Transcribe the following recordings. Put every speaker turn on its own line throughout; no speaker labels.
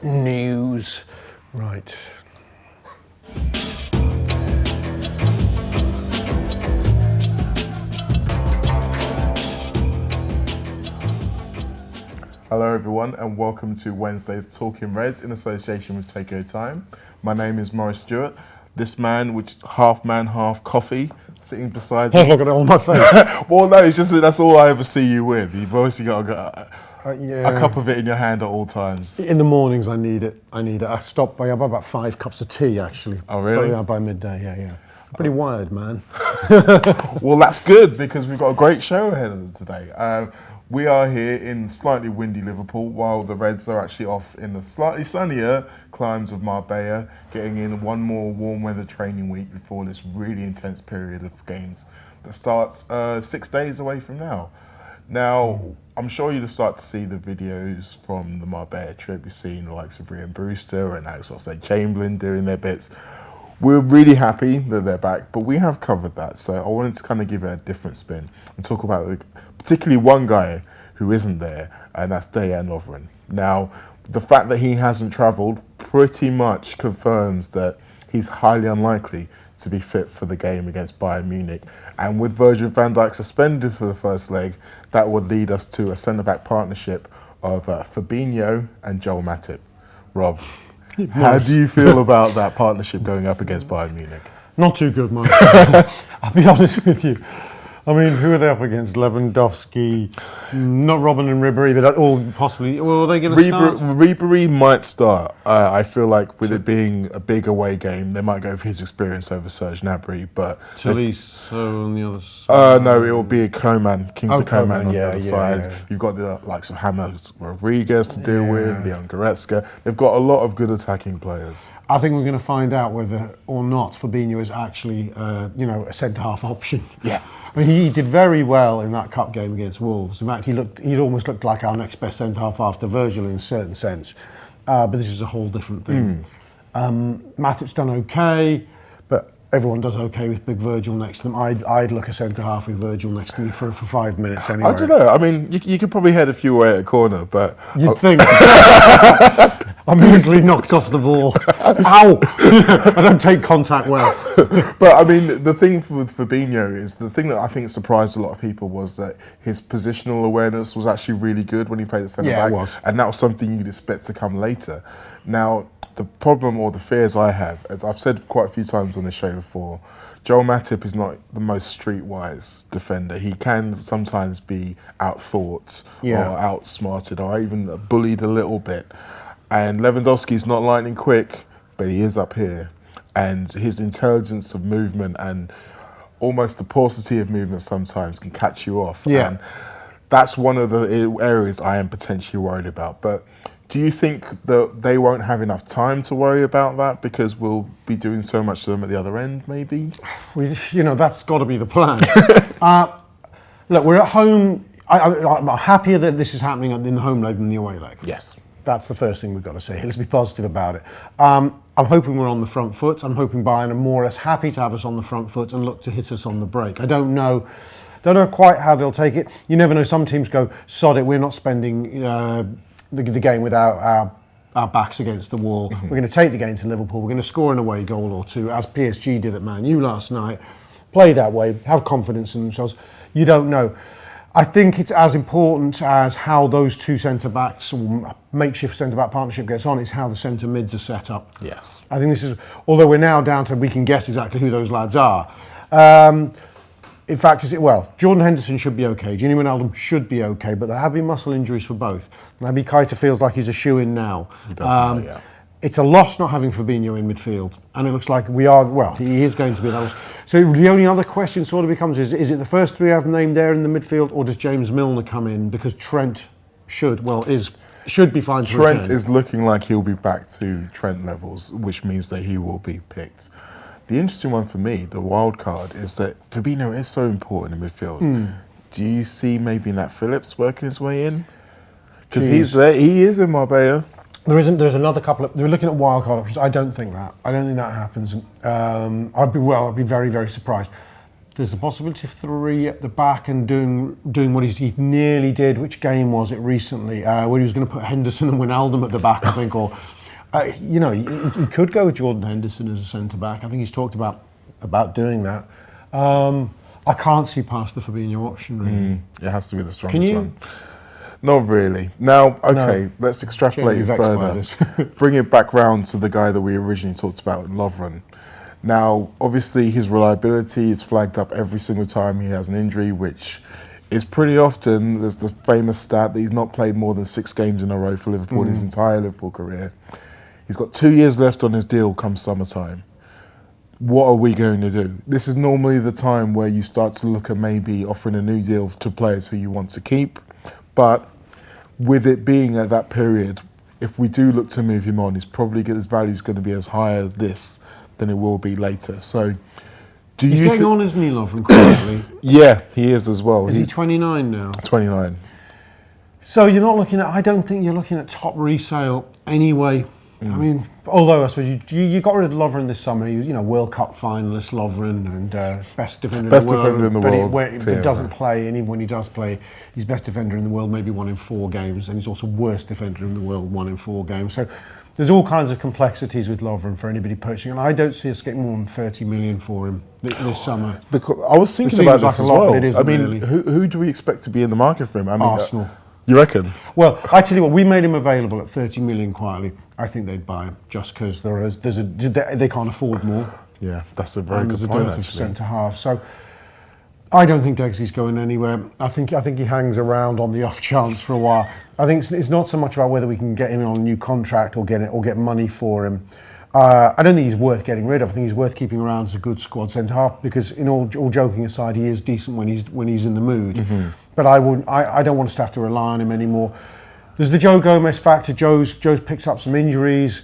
news. Right.
Hello everyone and welcome to Wednesday's Talking Reds in association with Take Your Time. My name is Maurice Stewart. This man, which is half man, half coffee, sitting beside me.
I've got it on my face.
Well, no, it's just that that's all I ever see you with. You've obviously got a cup of it in your hand at all times.
In the mornings, I need it. I stop by about 5 cups of tea, actually.
Oh, really?
By midday, yeah. I'm pretty wired, man.
Well, that's good because we've got a great show ahead of us today. We are here in slightly windy Liverpool while the Reds are actually off in the slightly sunnier climes of Marbella, getting in one more warm weather training week before this really intense period of games that starts 6 days away from now. Now, I'm sure you'll start to see the videos from the Marbella trip. You've seen the likes of Ryan Brewster and Alexander-Arnold doing their bits. We're really happy that they're back, but we have covered that. So I wanted to kind of give it a different spin and talk about particularly one guy who isn't there, and that's Dejan Lovren. Now, the fact that he hasn't travelled pretty much confirms that he's highly unlikely to be fit for the game against Bayern Munich. And with Virgil van Dijk suspended for the first leg, that would lead us to a centre-back partnership of Fabinho and Joel Matip. Rob, how do you feel about that partnership going up against Bayern Munich?
Not too good, man. I'll be honest with you. I mean, who are they up against? Lewandowski, not Robin and Ribéry, but all possibly. Well, are they going to start?
Ribéry might start. I feel like with it being a big away game, they might go for his experience over Serge Gnabry. But
Tolisso on the other side.
No, it will be Kingsley Coman on the other side.
Yeah.
You've got the likes of James Rodriguez to deal with, Leon Goretzka. They've got a lot of good attacking players.
I think we're going to find out whether or not Fabinho is actually, a centre-half option.
Yeah.
I mean, he did very well in that cup game against Wolves. In fact, he almost looked like our next best centre-half after Virgil in a certain sense. But this is a whole different thing. Matip's done okay, but everyone does okay with big Virgil next to them. I'd look a centre-half with Virgil next to me for 5 minutes anyway.
I don't know. I mean, you could probably head a few away at a corner, but...
You'd think. I'm easily knocked off the ball. Ow! I don't take contact well.
But I mean, the thing with Fabinho is the thing that I think surprised a lot of people was that his positional awareness was actually really good when he played at centre back.
It was.
And that was something you'd expect to come later. Now, the problem or the fears I have, as I've said quite a few times on this show before, Joel Matip is not the most streetwise defender. He can sometimes be outthought or outsmarted or even bullied a little bit. And Lewandowski's not lightning quick, but he is up here. And his intelligence of movement and almost the paucity of movement sometimes can catch you off.
Yeah.
And that's one of the areas I am potentially worried about. But do you think that they won't have enough time to worry about that because we'll be doing so much to them at the other end, maybe?
That's got to be the plan. Look, we're at home. I'm happier that this is happening in the home leg than the away leg.
Yes.
That's the first thing we've got to say. Let's be positive about it. I'm hoping we're on the front foot. I'm hoping Bayern are more or less happy to have us on the front foot and look to hit us on the break. I don't know quite how they'll take it. You never know. Some teams go, sod it, we're not spending the game without our backs against the wall. We're going to take the game to Liverpool. We're going to score an away goal or two, as PSG did at Man U last night. Play that way, have confidence in themselves. You don't know. I think it's as important as how those two centre-backs or makeshift centre-back partnership gets on, is how the centre-mids are set up.
Yes.
I think this is, although we're now down to, we can guess exactly who those lads are. In fact, Jordan Henderson should be okay. Gini Wijnaldum should be okay, but there have been muscle injuries for both. Naby Keita feels like he's a shoe-in now.
He does yeah.
It's a loss not having Fabinho in midfield, and it looks like he is going to be that loss. So the only other question sort of becomes, is it the first three I've named there in the midfield, or does James Milner come in? Because Trent should be fine to return.
Trent is looking like he'll be back to Trent levels, which means that he will be picked. The interesting one for me, the wild card, is that Fabinho is so important in midfield. Do you see maybe Nat Phillips working his way in? Because he's there, he is in Marbella.
There's another couple of. They're looking at wild card options. I don't think that happens. I'd be very, very surprised. there's a possibility of 3 at the back and doing what he nearly did. Which game was it recently? Where he was going to put Henderson and Wijnaldum at the back, I think. Or, he could go with Jordan Henderson as a centre back. I think he's talked about doing that. I can't see past the Fabinho option, really.
It has to be the strongest one. Not really. Now, okay, let's extrapolate it further. Bring it back round to the guy that we originally talked about, Lovren. Now, obviously, his reliability is flagged up every single time he has an injury, which is pretty often. There's the famous stat that he's not played more than 6 games in a row for Liverpool in his entire Liverpool career. He's got 2 years left on his deal come summertime. What are we going to do? This is normally the time where you start to look at maybe offering a new deal to players who you want to keep. But with it being at that period, if we do look to move him on, his value is going to be as high as this than it will be later. So,
he's getting on, isn't he, Lovren, quietly?
Yeah, he is as well.
Is he 29 now?
29.
So you're not looking at. I don't think you're looking at top resale anyway. I mean, although I suppose you got rid of Lovren this summer. He was, World Cup finalist Lovren and best defender in the world. But he doesn't play, and even when he does play, he's best defender in the world, maybe 1 in 4 games, and he's also worst defender in the world, 1 in 4 games. So there's all kinds of complexities with Lovren for anybody purchasing, and I don't see us getting more than 30 million for him this summer.
Because I was thinking about this as well.
But it isn't really.
Who do we expect to be in the market for him? I mean,
Arsenal.
You reckon?
Well, I tell you what, we made him available at 30 million quietly. I think they'd buy him just because they can't afford more.
Yeah, that's a very good point.
There's a dearth of centre half. So I don't think Deggsy's going anywhere. I think he hangs around on the off chance for a while. I think it's not so much about whether we can get him on a new contract or get money for him. I don't think he's worth getting rid of. I think he's worth keeping around as a good squad centre half because, in all joking aside, he is decent when he's in the mood. But I don't want us to have to rely on him anymore. There's the Joe Gomez factor. Joe's picked up some injuries.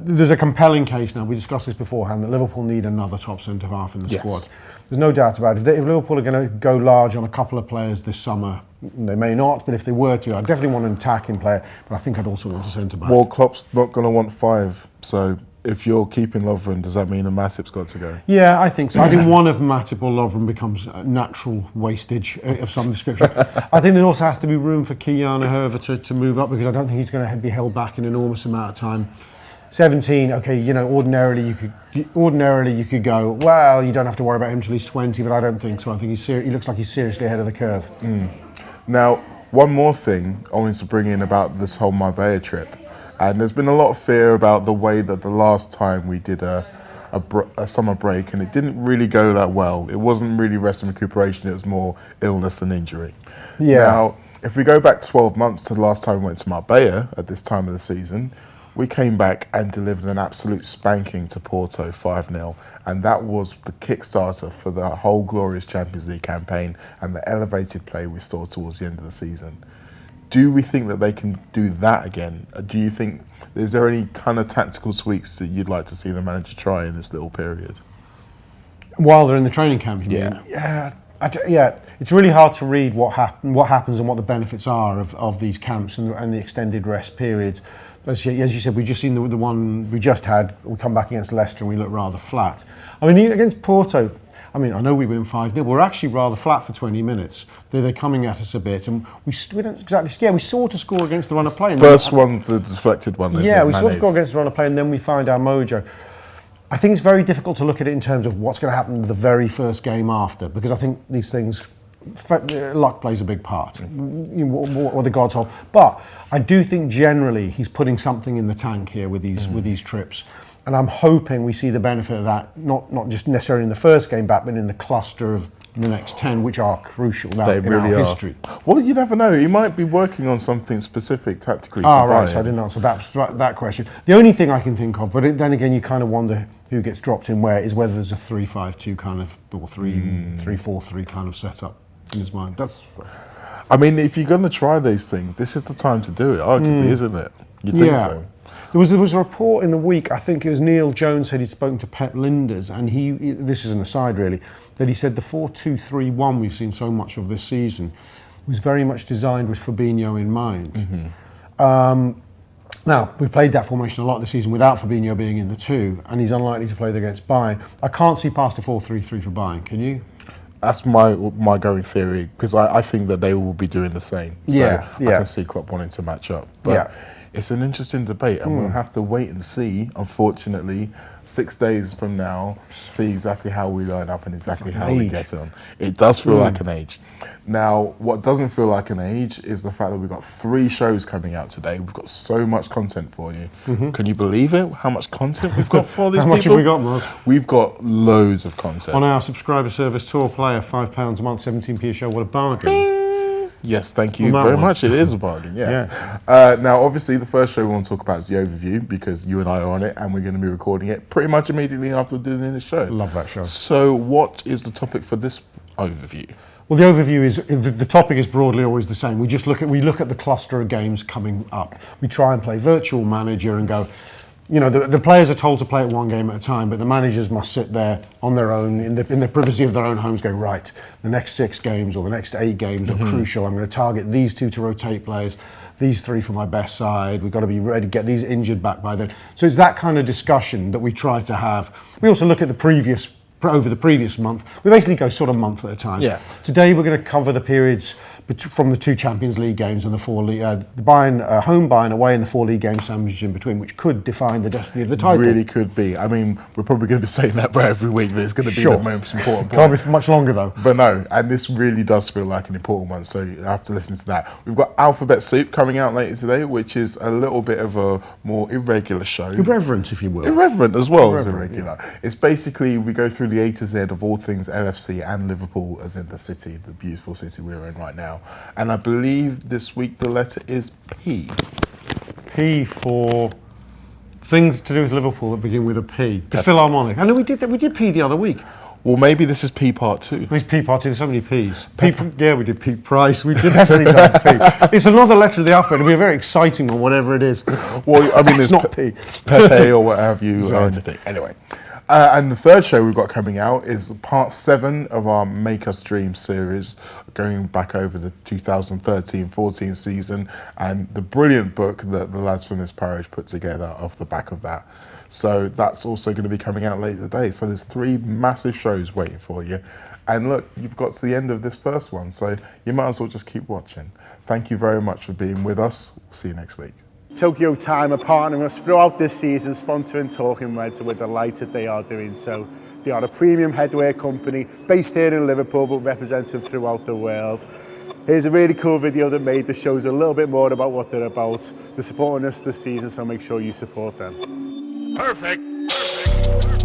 There's a compelling case now. We discussed this beforehand that Liverpool need another top centre half in the squad. There's no doubt about it. If Liverpool are going to go large on a couple of players this summer, they may not, but if they were to, I'd definitely want an attacking player, but I think I'd also want a centre-back.
Well, Klopp's not going to want 5, so if you're keeping Lovren, does that mean a Matip's got to go?
Yeah, I think so. I think one of Matip or Lovren becomes natural wastage of some description. I think there also has to be room for Kiana Herver to move up because I don't think he's going to be held back an enormous amount of time. 17, okay, ordinarily you could go, well, you don't have to worry about him till he's 20, but I don't think so. I think he looks like he's seriously ahead of the curve.
Now, one more thing I wanted to bring in about this whole Marbella trip, and there's been a lot of fear about the way that the last time we did a summer break, and it didn't really go that well. It wasn't really rest and recuperation, it was more illness and injury.
Yeah.
Now, if we go back 12 months to the last time we went to Marbella at this time of the season, we came back and delivered an absolute spanking to Porto 5-0, and that was the kickstarter for the whole glorious Champions League campaign and the elevated play we saw towards the end of the season. Do we think that they can do that again? Do you think, is there any kind of tactical tweaks that you'd like to see the manager try in this little period?
While they're in the training camp, you
Yeah.
mean? Yeah. It's really hard to read what happens and what the benefits are of these camps and the extended rest periods. As you said, we've just seen the one we just had. We come back against Leicester and we look rather flat. I mean, against Porto, I know we win 5-0. We're actually rather flat for 20 minutes. They're coming at us a bit, and we don't exactly scare. We sought to score against the run of play.
First one's the deflected one, isn't it?
Yeah, we sought to score against the run of play, and then we find our mojo. I think it's very difficult to look at it in terms of what's going to happen the very first game after, because I think these things, luck plays a big part, or the gods hold. But I do think generally he's putting something in the tank here with these trips. And I'm hoping we see the benefit of that, not just necessarily in the first game back, but in the cluster of the next 10, which are crucial now in our history.
Well, you never know. He might be working on something specific tactically for
right,
Bayern.
so I didn't answer that question. The only thing I can think of, but then again, you kind of wonder who gets dropped in where, is whether there's a 3-5-2 kind of, or 3-4-3 kind of setup in his mind.
If you're going to try these things, this is the time to do it, arguably, isn't it? You think so?
There was a report in the week, I think it was Neil Jones said he'd spoken to Pep Linders, and this is an aside really, that he said the 4-2-3-1 we've seen so much of this season was very much designed with Fabinho in mind. Now, we played that formation a lot this season without Fabinho being in the 2, and he's unlikely to play against Bayern. I can't see past a 4-3-3 for Bayern, can you?
That's my going theory, because I think that they will be doing the same. So
Yeah,
I can see Klopp wanting to match up. But it's an interesting debate, and we'll have to wait and see, unfortunately, 6 days from now, see exactly how we line up and exactly how we get on. It does feel like an age. Now, what doesn't feel like an age is the fact that we've got 3 shows coming out today. We've got so much content for you. Can you believe it? How much content we've got for these people?
How much have we got, Mark?
We've got loads of content.
On our subscriber service, Tour Player, £5 a month, 17p a show. What a bargain.
Yes, thank you very much. It is a bargain, yes. Now, obviously, the first show we want to talk about is the overview, because you and I are on it, and we're going to be recording it pretty much immediately after doing this show.
Love that show.
So what is the topic for this overview?
Well, the overview is, the topic is broadly always the same. We look at the cluster of games coming up. We try and play virtual manager and go, you know, the players are told to play it one game at a time, but the managers must sit there on their own, in the privacy of their own homes, going, right, the next 6 games or the next 8 games are crucial. I'm going to target these 2 to rotate players, these 3 for my best side. We've got to be ready to get these injured back by then. So it's that kind of discussion that we try to have. We also look at over the previous month. We basically go sort of month at a time.
Yeah.
Today we're going to cover the periods from the 2 Champions League games and the 4 league, the Bayern, home Bayern away, and the 4 league games sandwiched in between, which could define the destiny of the title.
Really could be. I mean, we're probably going to be saying that every week, that it's going to be the most important
Can't be much longer though.
But no, and this really does feel like an important one, so you have to listen to that. We've got Alphabet Soup coming out later today, which is a little bit of a more irregular show.
Irreverent, if you will.
Irreverent as well as irregular. Yeah. It's basically, we go through the A to Z of all things LFC and Liverpool, as in the city, the beautiful city we're in right now. And I believe this week the letter is P.
P for things to do with Liverpool that begin with a P. The Philharmonic. I know we did P the other week.
Well, maybe this is P part 2.
It's P part 2, there's so many Ps. Yeah, we did Pete Price, we did definitely P. It's another letter of the alphabet, it'll be a very exciting one, whatever it is.
Well, I mean,
it's not P.
Pepe or what have you, or anything. Anyway. And the third show we've got coming out is part 7 of our Make Us Dream series, going back over the 2013-14 season, and the brilliant book that the lads from this parish put together off the back of that. So that's also going to be coming out later today. So there's 3 massive shows waiting for you. And look, you've got to the end of this first one, so you might as well just keep watching. Thank you very much for being with us. We'll see you next week.
Tokyo Time are partnering us throughout this season, sponsoring Talking Reds, and we're delighted they are doing so. They are a premium headwear company based here in Liverpool but represented throughout the world. Here's a really cool video that made the shows a little bit more about what they're about. They're supporting us this season, so make sure you support them.
Perfect.